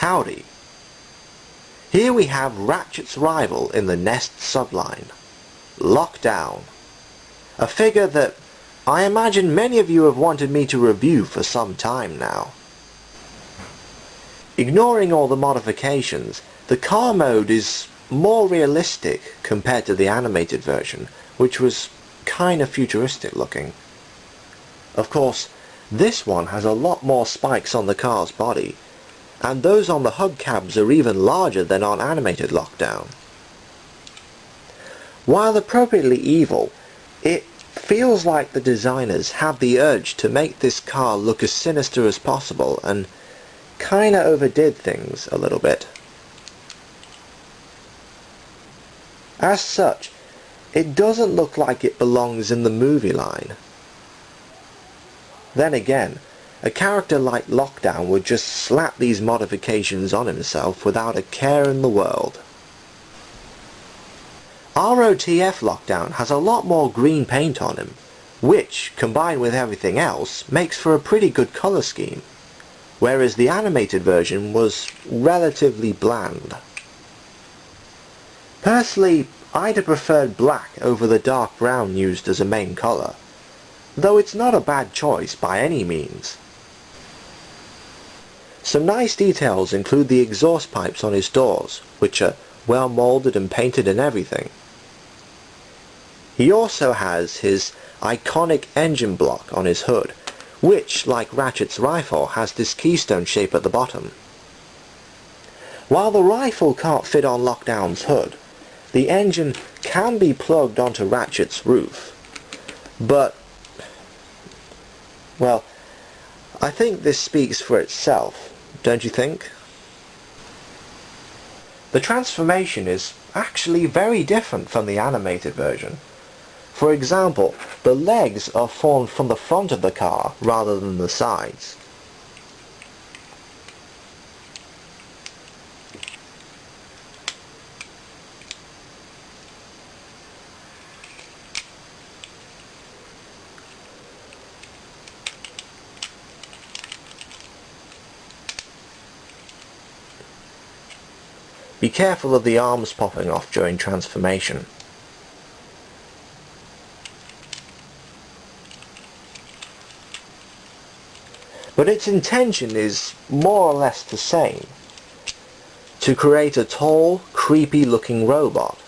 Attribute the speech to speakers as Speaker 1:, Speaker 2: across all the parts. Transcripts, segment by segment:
Speaker 1: Howdy. Here we have Ratchet's rival in the Nest subline, Lockdown, a figure that I imagine many of you have wanted me to review for some time now. Ignoring all the modifications, the car mode is more realistic compared to the animated version, which was kinda futuristic looking. Of course, this one has a lot more spikes on the car's body, and those on the hubcaps are even larger than on animated Lockdown. While appropriately evil, it feels like the designers had the urge to make this car look as sinister as possible and kinda overdid things a little bit. As such, it doesn't look like it belongs in the movie line. Then again, a character like Lockdown would just slap these modifications on himself without a care in the world. ROTF Lockdown has a lot more green paint on him, which, combined with everything else, makes for a pretty good colour scheme, whereas the animated version was relatively bland. Personally, I'd have preferred black over the dark brown used as a main colour, though it's not a bad choice by any means. Some nice details include the exhaust pipes on his doors, which are well moulded and painted and everything. He also has his iconic engine block on his hood, which, like Ratchet's rifle, has this keystone shape at the bottom. While the rifle can't fit on Lockdown's hood, the engine can be plugged onto Ratchet's roof. But, well, I think this speaks for itself, don't you think? The transformation is actually very different from the animated version. For example, the legs are formed from the front of the car rather than the sides. Be careful of the arms popping off during transformation. But its intention is more or less the same, to create a tall, creepy looking robot.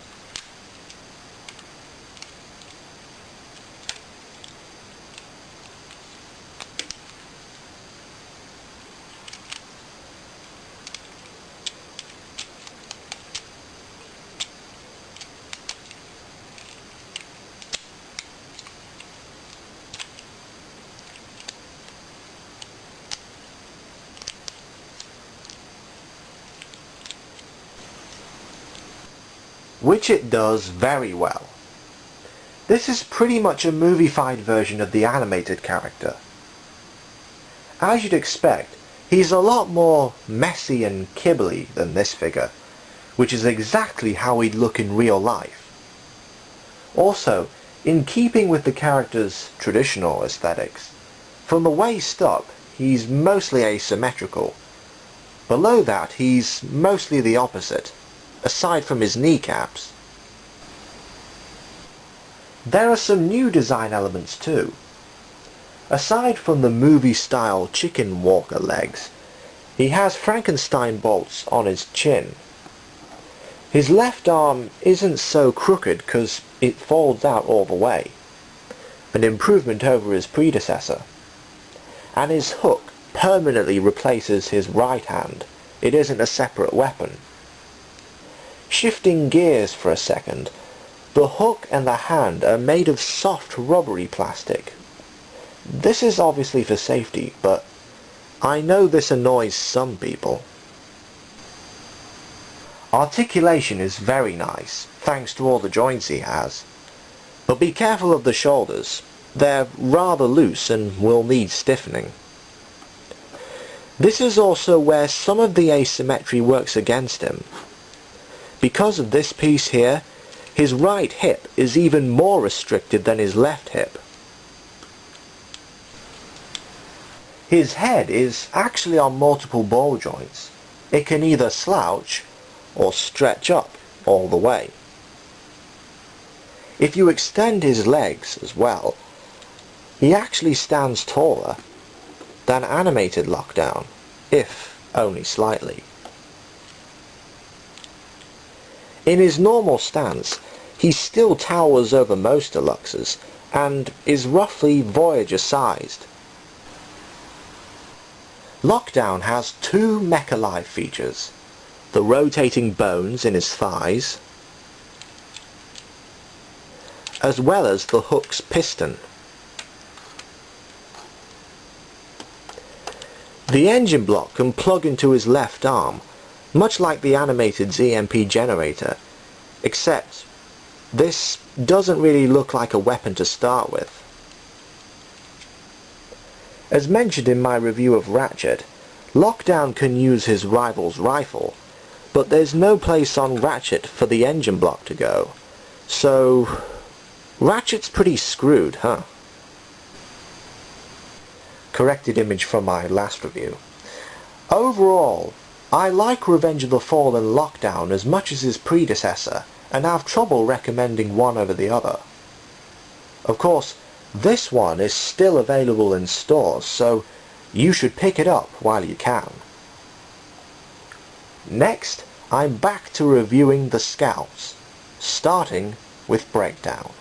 Speaker 1: Which it does very well. This is pretty much a movie-fied version of the animated character. As you'd expect, he's a lot more messy and kibbly than this figure, which is exactly how he'd look in real life. Also, in keeping with the character's traditional aesthetics, from the waist up, he's mostly asymmetrical. Below that, he's mostly the opposite, aside from his kneecaps. There are some new design elements too. Aside from the movie-style chicken walker legs, he has Frankenstein bolts on his chin. His left arm isn't so crooked because it folds out all the way, an improvement over his predecessor. And his hook permanently replaces his right hand. It isn't a separate weapon. Shifting gears for a second, the hook and the hand are made of soft rubbery plastic. This is obviously for safety, but I know this annoys some people. Articulation is very nice, thanks to all the joints he has. But be careful of the shoulders. They're rather loose and will need stiffening. This is also where some of the asymmetry works against him. Because of this piece here, his right hip is even more restricted than his left hip. His head is actually on multiple ball joints. it can either slouch or stretch up all the way. If you extend his legs as well, he actually stands taller than animated Lockdown, if only slightly. In his normal stance, he still towers over most Deluxes and is roughly Voyager sized. Lockdown has two Mecha-Life features: the rotating bones in his thighs, as well as the hook's piston. The engine block can plug into his left arm, much like the animated's EMP generator, except this doesn't really look like a weapon to start with. As mentioned in my review of Ratchet, Lockdown can use his rival's rifle, but there's no place on Ratchet for the engine block to go, so Ratchet's pretty screwed, huh? Corrected image from my last review. Overall, I like Revenge of the Fallen Lockdown as much as his predecessor, and have trouble recommending one over the other. Of course, this one is still available in stores, so you should pick it up while you can. Next, I'm back to reviewing the Scouts, starting with Breakdown.